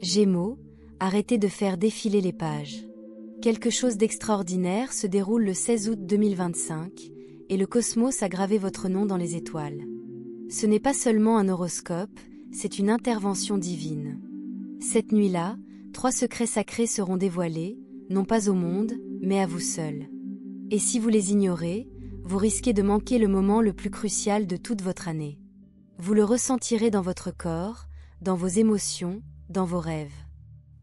Gémeaux, arrêtez de faire défiler les pages. Quelque chose d'extraordinaire se déroule le 16 août 2025, et le cosmos a gravé votre nom dans les étoiles. Ce n'est pas seulement un horoscope, c'est une intervention divine. Cette nuit-là, 3 secrets sacrés seront dévoilés, non pas au monde, mais à vous seul. Et si vous les ignorez, vous risquez de manquer le moment le plus crucial de toute votre année. Vous le ressentirez dans votre corps, dans vos émotions, dans vos rêves.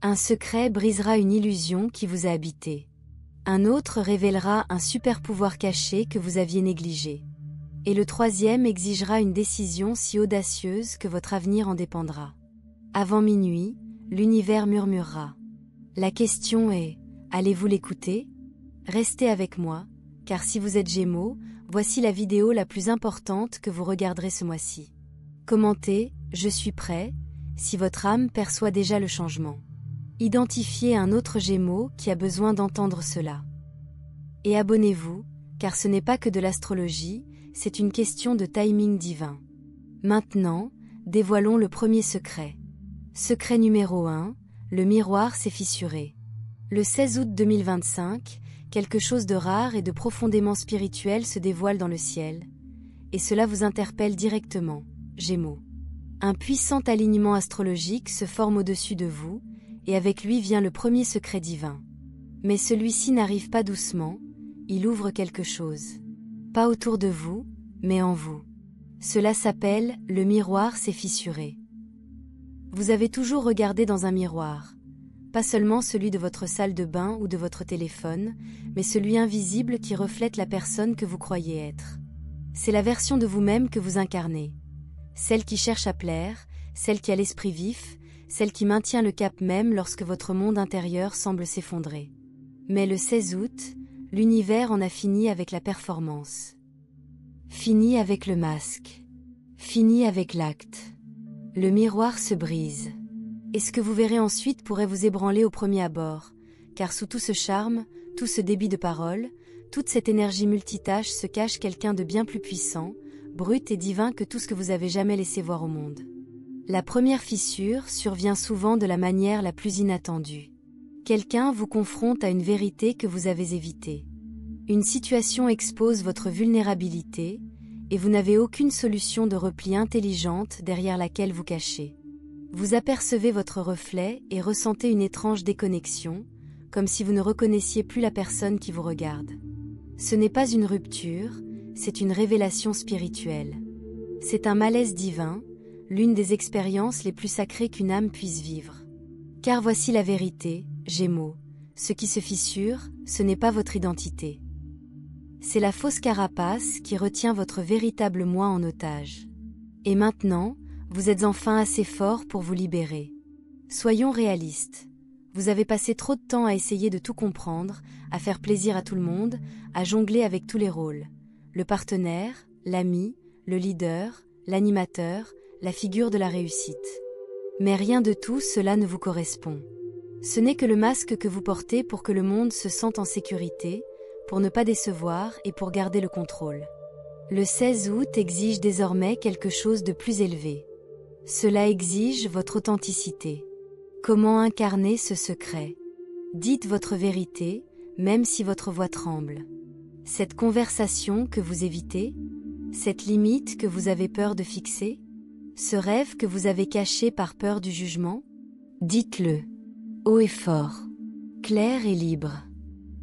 Un secret brisera une illusion qui vous a habité. Un autre révélera un super pouvoir caché que vous aviez négligé. Et le 3e exigera une décision si audacieuse que votre avenir en dépendra. Avant minuit, l'univers murmurera. La question est, allez-vous l'écouter ? Restez avec moi, car si vous êtes Gémeaux, voici la vidéo la plus importante que vous regarderez ce mois-ci. Commentez, je suis prêt, si votre âme perçoit déjà le changement. Identifiez un autre Gémeaux qui a besoin d'entendre cela. Et abonnez-vous, car ce n'est pas que de l'astrologie, c'est une question de timing divin. Maintenant, dévoilons le premier secret. Secret numéro 1, le miroir s'est fissuré. Le 16 août 2025, quelque chose de rare et de profondément spirituel se dévoile dans le ciel, et cela vous interpelle directement, Gémeaux. Un puissant alignement astrologique se forme au-dessus de vous, et avec lui vient le premier secret divin. Mais celui-ci n'arrive pas doucement, il ouvre quelque chose. Pas autour de vous, mais en vous. Cela s'appelle « le miroir s'est fissuré ». Vous avez toujours regardé dans un miroir. Pas seulement celui de votre salle de bain ou de votre téléphone, mais celui invisible qui reflète la personne que vous croyez être. C'est la version de vous-même que vous incarnez. Celle qui cherche à plaire, celle qui a l'esprit vif, celle qui maintient le cap même lorsque votre monde intérieur semble s'effondrer. Mais le 16 août, l'univers en a fini avec la performance. Fini avec le masque. Fini avec l'acte. Le miroir se brise. Et ce que vous verrez ensuite pourrait vous ébranler au premier abord, car sous tout ce charme, tout ce débit de parole, toute cette énergie multitâche se cache quelqu'un de bien plus puissant, brut et divin que tout ce que vous avez jamais laissé voir au monde. La première fissure survient souvent de la manière la plus inattendue. Quelqu'un vous confronte à une vérité que vous avez évitée. Une situation expose votre vulnérabilité, et vous n'avez aucune solution de repli intelligente derrière laquelle vous cachez. Vous apercevez votre reflet et ressentez une étrange déconnexion, comme si vous ne reconnaissiez plus la personne qui vous regarde. Ce n'est pas une rupture, c'est une révélation spirituelle. C'est un malaise divin, l'une des expériences les plus sacrées qu'une âme puisse vivre. Car voici la vérité, Gémeaux, ce qui se fissure, ce n'est pas votre identité. C'est la fausse carapace qui retient votre véritable moi en otage. Et maintenant, vous êtes enfin assez fort pour vous libérer. Soyons réalistes. Vous avez passé trop de temps à essayer de tout comprendre, à faire plaisir à tout le monde, à jongler avec tous les rôles. Le partenaire, l'ami, le leader, l'animateur, la figure de la réussite. Mais rien de tout cela ne vous correspond. Ce n'est que le masque que vous portez pour que le monde se sente en sécurité, pour ne pas décevoir et pour garder le contrôle. Le 16 août exige désormais quelque chose de plus élevé. Cela exige votre authenticité. Comment incarner ce secret ? Dites votre vérité, même si votre voix tremble. Cette conversation que vous évitez ? Cette limite que vous avez peur de fixer ? Ce rêve que vous avez caché par peur du jugement ? Dites-le, haut et fort, clair et libre.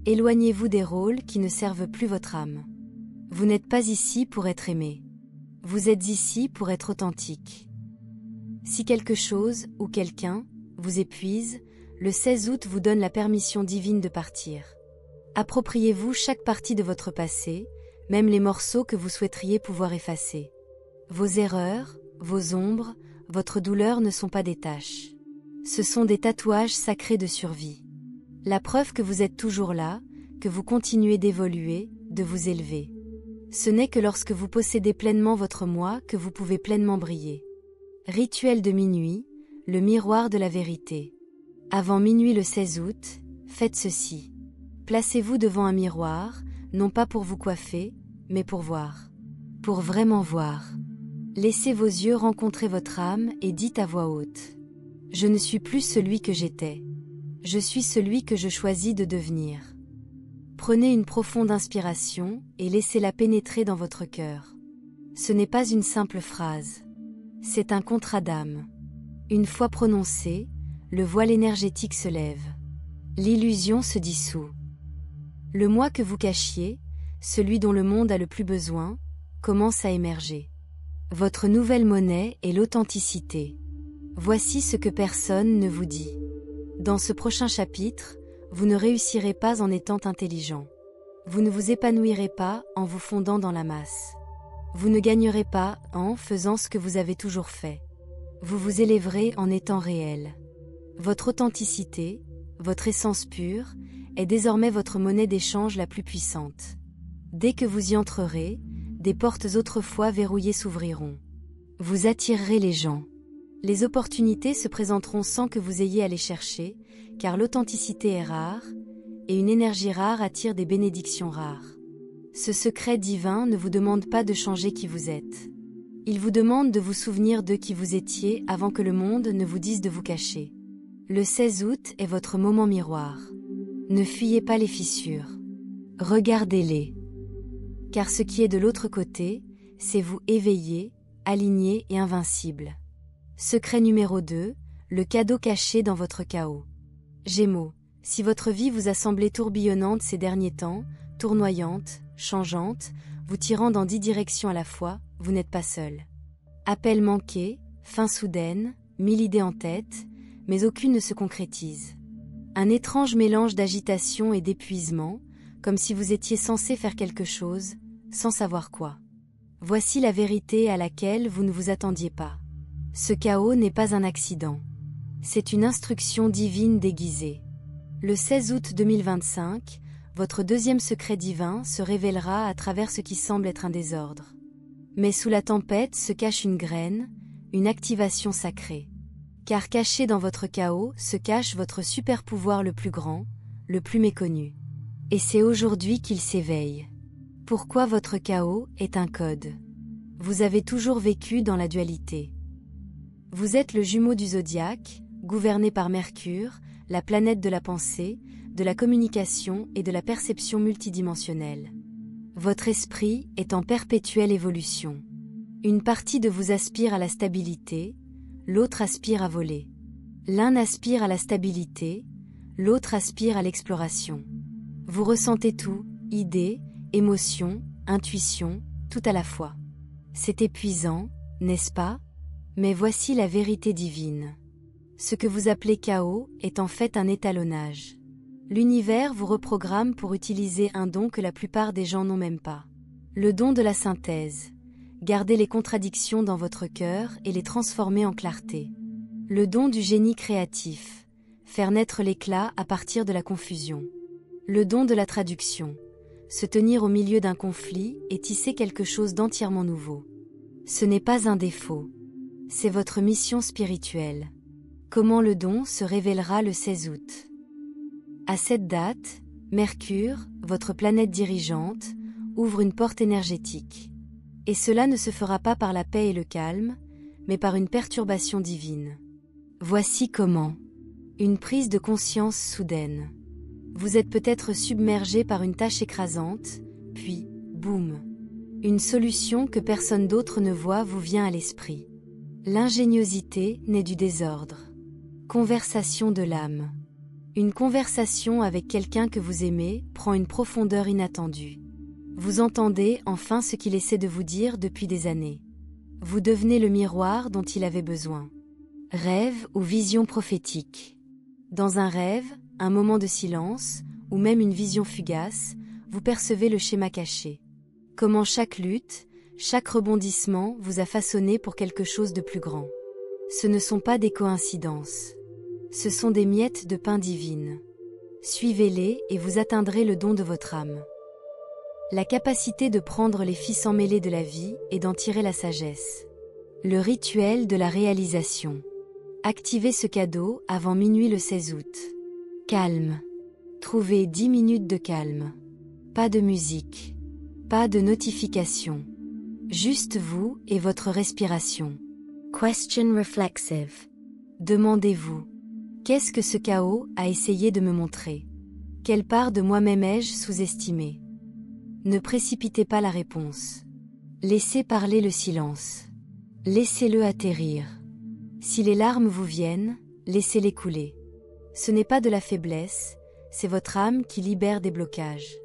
Éloignez-vous des rôles qui ne servent plus votre âme. Vous n'êtes pas ici pour être aimé. Vous êtes ici pour être authentique. Si quelque chose, ou quelqu'un, vous épuise, le 16 août vous donne la permission divine de partir. Appropriez-vous chaque partie de votre passé, même les morceaux que vous souhaiteriez pouvoir effacer. Vos erreurs, vos ombres, votre douleur ne sont pas des tâches. Ce sont des tatouages sacrés de survie. La preuve que vous êtes toujours là, que vous continuez d'évoluer, de vous élever. Ce n'est que lorsque vous possédez pleinement votre moi que vous pouvez pleinement briller. Rituel de minuit, le miroir de la vérité. Avant minuit le 16 août, faites ceci. Placez-vous devant un miroir, non pas pour vous coiffer, mais pour voir. Pour vraiment voir. Laissez vos yeux rencontrer votre âme et dites à voix haute. Je ne suis plus celui que j'étais. Je suis celui que je choisis de devenir. Prenez une profonde inspiration et laissez-la pénétrer dans votre cœur. Ce n'est pas une simple phrase. C'est un contrat d'âme. Une fois prononcé, le voile énergétique se lève. L'illusion se dissout. Le moi que vous cachiez, celui dont le monde a le plus besoin, commence à émerger. Votre nouvelle monnaie est l'authenticité. Voici ce que personne ne vous dit. Dans ce prochain chapitre, vous ne réussirez pas en étant intelligent. Vous ne vous épanouirez pas en vous fondant dans la masse. Vous ne gagnerez pas en faisant ce que vous avez toujours fait. Vous vous élèverez en étant réel. Votre authenticité, votre essence pure, est désormais votre monnaie d'échange la plus puissante. Dès que vous y entrerez, des portes autrefois verrouillées s'ouvriront. Vous attirerez les gens. Les opportunités se présenteront sans que vous ayez à les chercher, car l'authenticité est rare, et une énergie rare attire des bénédictions rares. Ce secret divin ne vous demande pas de changer qui vous êtes. Il vous demande de vous souvenir de qui vous étiez avant que le monde ne vous dise de vous cacher. Le 16 août est votre moment miroir. Ne fuyez pas les fissures. Regardez-les. Car ce qui est de l'autre côté, c'est vous éveillé, aligné et invincible. Secret numéro 2, le cadeau caché dans votre chaos. Gémeaux, si votre vie vous a semblé tourbillonnante ces derniers temps, tournoyante, changeante, vous tirant dans 10 directions à la fois, vous n'êtes pas seul. Appel manqué, fin soudaine, 1000 idées en tête, mais aucune ne se concrétise. Un étrange mélange d'agitation et d'épuisement, comme si vous étiez censé faire quelque chose, sans savoir quoi. Voici la vérité à laquelle vous ne vous attendiez pas. Ce chaos n'est pas un accident. C'est une instruction divine déguisée. Le 16 août 2025, votre deuxième secret divin se révélera à travers ce qui semble être un désordre. Mais sous la tempête se cache une graine, une activation sacrée. Car caché dans votre chaos se cache votre super pouvoir le plus grand, le plus méconnu. Et c'est aujourd'hui qu'il s'éveille. Pourquoi votre chaos est un code? Vous avez toujours vécu dans la dualité. Vous êtes le jumeau du zodiaque, gouverné par Mercure, la planète de la pensée, de la communication et de la perception multidimensionnelle. Votre esprit est en perpétuelle évolution. Une partie de vous aspire à la stabilité, l'autre aspire à voler. L'un aspire à la stabilité, l'autre aspire à l'exploration. Vous ressentez tout, idées, émotions, intuitions, tout à la fois. C'est épuisant, n'est-ce pas? Mais voici la vérité divine. Ce que vous appelez chaos est en fait un étalonnage. L'univers vous reprogramme pour utiliser un don que la plupart des gens n'ont même pas. Le don de la synthèse. Garder les contradictions dans votre cœur et les transformer en clarté. Le don du génie créatif. Faire naître l'éclat à partir de la confusion. Le don de la traduction. Se tenir au milieu d'un conflit et tisser quelque chose d'entièrement nouveau. Ce n'est pas un défaut. C'est votre mission spirituelle. Comment le don se révélera le 16 août. À cette date, Mercure, votre planète dirigeante, ouvre une porte énergétique. Et cela ne se fera pas par la paix et le calme, mais par une perturbation divine. Voici comment. Une prise de conscience soudaine. Vous êtes peut-être submergé par une tâche écrasante, puis, boum. Une solution que personne d'autre ne voit vous vient à l'esprit. L'ingéniosité naît du désordre. Conversation de l'âme. Une conversation avec quelqu'un que vous aimez prend une profondeur inattendue. Vous entendez enfin ce qu'il essaie de vous dire depuis des années. Vous devenez le miroir dont il avait besoin. Rêve ou vision prophétique. Dans un rêve, un moment de silence, ou même une vision fugace, vous percevez le schéma caché. Comment chaque lutte, chaque rebondissement vous a façonné pour quelque chose de plus grand. Ce ne sont pas des coïncidences. Ce sont des miettes de pain divines. Suivez-les et vous atteindrez le don de votre âme. La capacité de prendre les fils emmêlés de la vie et d'en tirer la sagesse. Le rituel de la réalisation. Activez ce cadeau avant minuit le 16 août. Calme. Trouvez 10 minutes de calme. Pas de musique. Pas de notification. Juste vous et votre respiration. Question reflexive. Demandez-vous. Qu'est-ce que ce chaos a essayé de me montrer? Quelle part de moi-même ai-je sous-estimée? Ne précipitez pas la réponse. Laissez parler le silence. Laissez-le atterrir. Si les larmes vous viennent, laissez-les couler. Ce n'est pas de la faiblesse, c'est votre âme qui libère des blocages.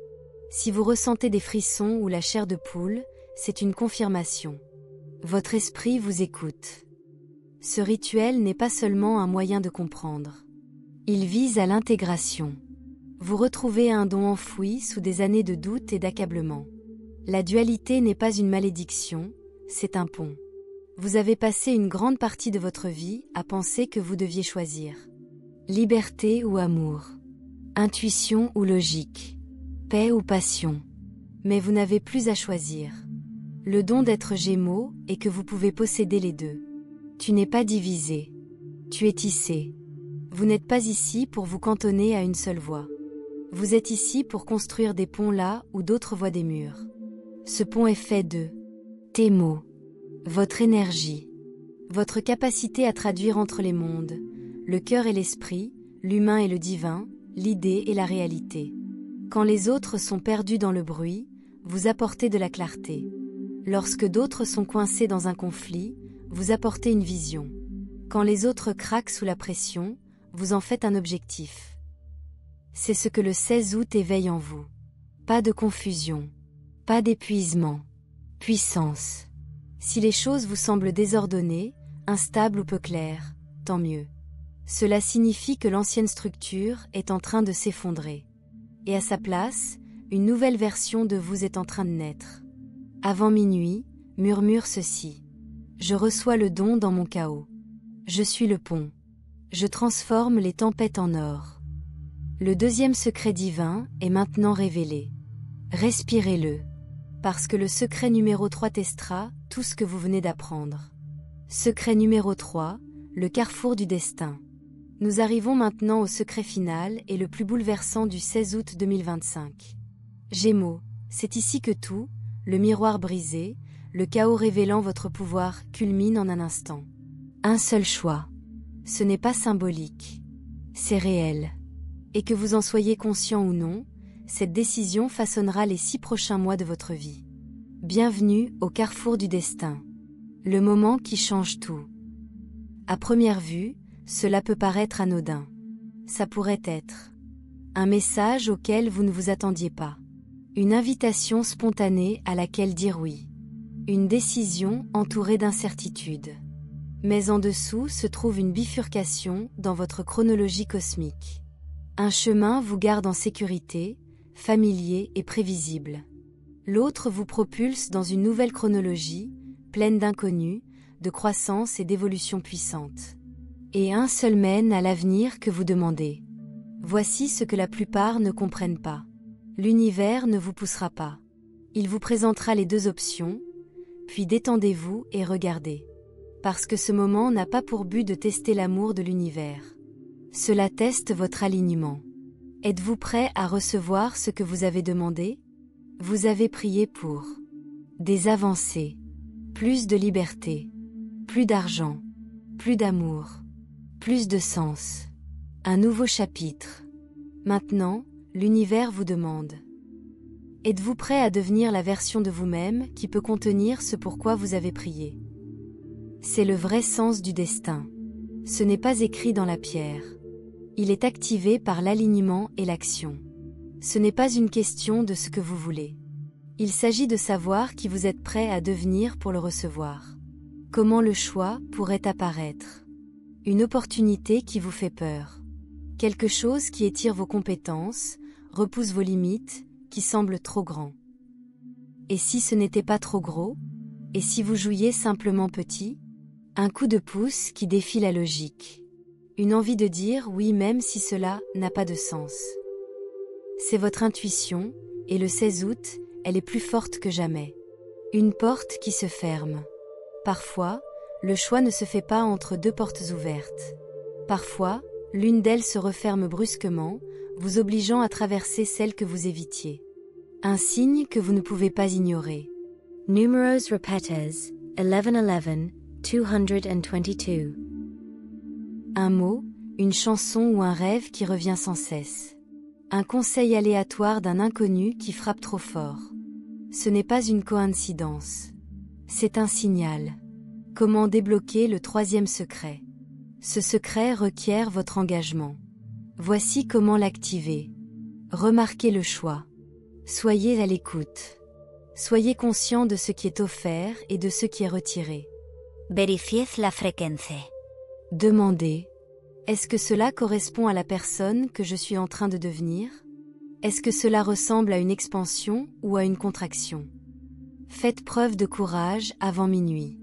Si vous ressentez des frissons ou la chair de poule, c'est une confirmation. Votre esprit vous écoute. Ce rituel n'est pas seulement un moyen de comprendre. Il vise à l'intégration. Vous retrouvez un don enfoui sous des années de doute et d'accablement. La dualité n'est pas une malédiction, c'est un pont. Vous avez passé une grande partie de votre vie à penser que vous deviez choisir. Liberté ou amour, intuition ou logique, paix ou passion. Mais vous n'avez plus à choisir. Le don d'être Gémeaux est que vous pouvez posséder les deux. Tu n'es pas divisé. Tu es tissé. Vous n'êtes pas ici pour vous cantonner à une seule voie. Vous êtes ici pour construire des ponts là où d'autres voient des murs. Ce pont est fait de tes mots, votre énergie, votre capacité à traduire entre les mondes, le cœur et l'esprit, l'humain et le divin, l'idée et la réalité. Quand les autres sont perdus dans le bruit, vous apportez de la clarté. Lorsque d'autres sont coincés dans un conflit, vous apportez une vision. Quand les autres craquent sous la pression, vous en faites un objectif. C'est ce que le 16 août éveille en vous. Pas de confusion, pas d'épuisement, puissance. Si les choses vous semblent désordonnées, instables ou peu claires, tant mieux. Cela signifie que l'ancienne structure est en train de s'effondrer. Et à sa place, une nouvelle version de vous est en train de naître. Avant minuit, murmure ceci. Je reçois le don dans mon chaos. Je suis le pont. Je transforme les tempêtes en or. Le deuxième secret divin est maintenant révélé. Respirez-le. Parce que le secret numéro 3 testera tout ce que vous venez d'apprendre. Secret numéro 3, le carrefour du destin. Nous arrivons maintenant au secret final et le plus bouleversant du 16 août 2025. Gémeaux, c'est ici que tout, le miroir brisé, le chaos révélant votre pouvoir, culmine en un instant. Un seul choix. Ce n'est pas symbolique. C'est réel. Et que vous en soyez conscient ou non, cette décision façonnera les 6 prochains mois de votre vie. Bienvenue au carrefour du destin. Le moment qui change tout. À première vue, cela peut paraître anodin. Ça pourrait être un message auquel vous ne vous attendiez pas. Une invitation spontanée à laquelle dire oui. Une décision entourée d'incertitudes. Mais en dessous se trouve une bifurcation dans votre chronologie cosmique. Un chemin vous garde en sécurité, familier et prévisible. L'autre vous propulse dans une nouvelle chronologie, pleine d'inconnus, de croissance et d'évolution puissante. Et un seul mène à l'avenir que vous demandez. Voici ce que la plupart ne comprennent pas. L'univers ne vous poussera pas. Il vous présentera les 2 options, puis détendez-vous et regardez. Parce que ce moment n'a pas pour but de tester l'amour de l'univers. Cela teste votre alignement. Êtes-vous prêt à recevoir ce que vous avez demandé? Vous avez prié pour des avancées, plus de liberté, plus d'argent, plus d'amour, plus de sens, un nouveau chapitre. Maintenant, l'univers vous demande. Êtes-vous prêt à devenir la version de vous-même qui peut contenir ce pourquoi vous avez prié? C'est le vrai sens du destin. Ce n'est pas écrit dans la pierre. Il est activé par l'alignement et l'action. Ce n'est pas une question de ce que vous voulez. Il s'agit de savoir qui vous êtes prêt à devenir pour le recevoir. Comment le choix pourrait apparaître? Une opportunité qui vous fait peur. Quelque chose qui étire vos compétences, repousse vos limites, qui semble trop grand. Et si ce n'était pas trop gros? Et si vous jouiez simplement petit? Un coup de pouce qui défie la logique. Une envie de dire oui même si cela n'a pas de sens. C'est votre intuition, et le 16 août, elle est plus forte que jamais. Une porte qui se ferme. Parfois, le choix ne se fait pas entre 2 portes ouvertes. Parfois, l'une d'elles se referme brusquement, vous obligeant à traverser celle que vous évitiez. Un signe que vous ne pouvez pas ignorer. Numeros repetes, 1111, 222. Un mot, une chanson ou un rêve qui revient sans cesse. Un conseil aléatoire d'un inconnu qui frappe trop fort. Ce n'est pas une coïncidence. C'est un signal. Comment débloquer le troisième secret? Ce secret requiert votre engagement. Voici comment l'activer. Remarquez le choix. Soyez à l'écoute. Soyez conscient de ce qui est offert et de ce qui est retiré. Verifiez la frecuencia. Demandez. Est-ce que cela correspond à la personne que je suis en train de devenir? Est-ce que cela ressemble à une expansion ou à une contraction? Faites preuve de courage avant minuit.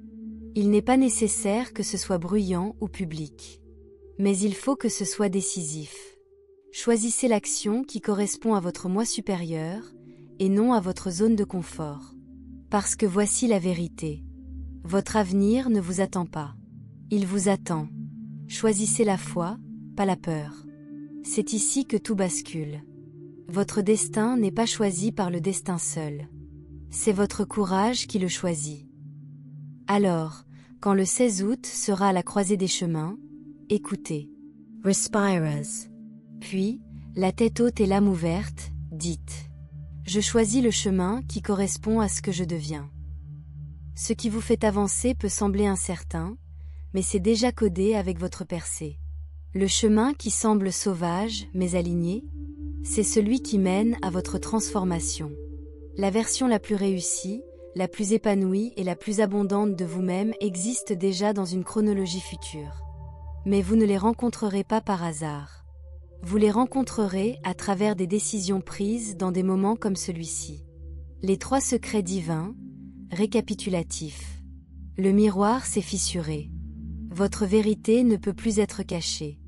Il n'est pas nécessaire que ce soit bruyant ou public. Mais il faut que ce soit décisif. Choisissez l'action qui correspond à votre moi supérieur et non à votre zone de confort. Parce que voici la vérité. Votre avenir ne vous attend pas. Il vous attend. Choisissez la foi, pas la peur. C'est ici que tout bascule. Votre destin n'est pas choisi par le destin seul. C'est votre courage qui le choisit. Alors, quand le 16 août sera à la croisée des chemins, écoutez. Respiras. Puis, la tête haute et l'âme ouverte, dites. Je choisis le chemin qui correspond à ce que je deviens. Ce qui vous fait avancer peut sembler incertain, mais c'est déjà codé avec votre percée. Le chemin qui semble sauvage, mais aligné, c'est celui qui mène à votre transformation. La version la plus réussie, la plus épanouie et la plus abondante de vous-même existe déjà dans une chronologie future. Mais vous ne les rencontrerez pas par hasard. Vous les rencontrerez à travers des décisions prises dans des moments comme celui-ci. Les 3 secrets divins, récapitulatifs. Le miroir s'est fissuré. Votre vérité ne peut plus être cachée.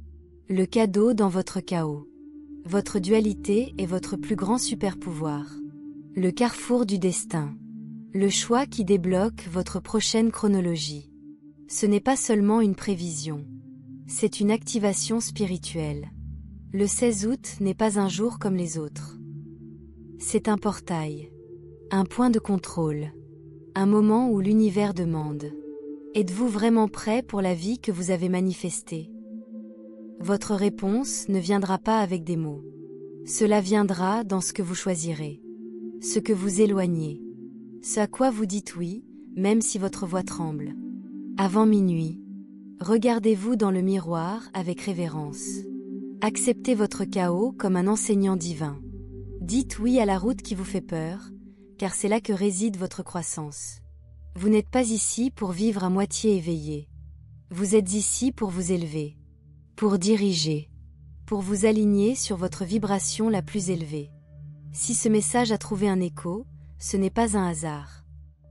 Le cadeau dans votre chaos. Votre dualité est votre plus grand super-pouvoir. Le carrefour du destin. Le choix qui débloque votre prochaine chronologie. Ce n'est pas seulement une prévision. C'est une activation spirituelle. Le 16 août n'est pas un jour comme les autres. C'est un portail. Un point de contrôle. Un moment où l'univers demande. Êtes-vous vraiment prêt pour la vie que vous avez manifestée? Votre réponse ne viendra pas avec des mots. Cela viendra dans ce que vous choisirez. Ce que vous éloignez. Ce à quoi vous dites oui, même si votre voix tremble. Avant minuit, regardez-vous dans le miroir avec révérence. Acceptez votre chaos comme un enseignant divin. Dites oui à la route qui vous fait peur, car c'est là que réside votre croissance. Vous n'êtes pas ici pour vivre à moitié éveillé. Vous êtes ici pour vous élever, pour diriger, pour vous aligner sur votre vibration la plus élevée. Si ce message a trouvé un écho, ce n'est pas un hasard.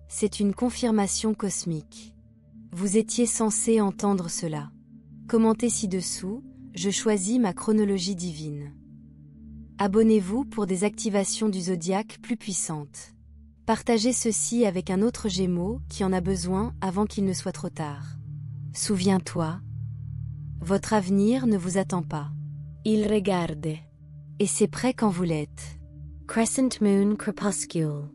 C'est une confirmation cosmique. Vous étiez censé entendre cela. Commentez ci-dessous, je choisis ma chronologie divine. Abonnez-vous pour des activations du zodiaque plus puissantes. Partagez ceci avec un autre Gémeaux qui en a besoin avant qu'il ne soit trop tard. Souviens-toi, votre avenir ne vous attend pas. Il regarde. Et c'est prêt quand vous l'êtes. Crescent Moon Crepuscule.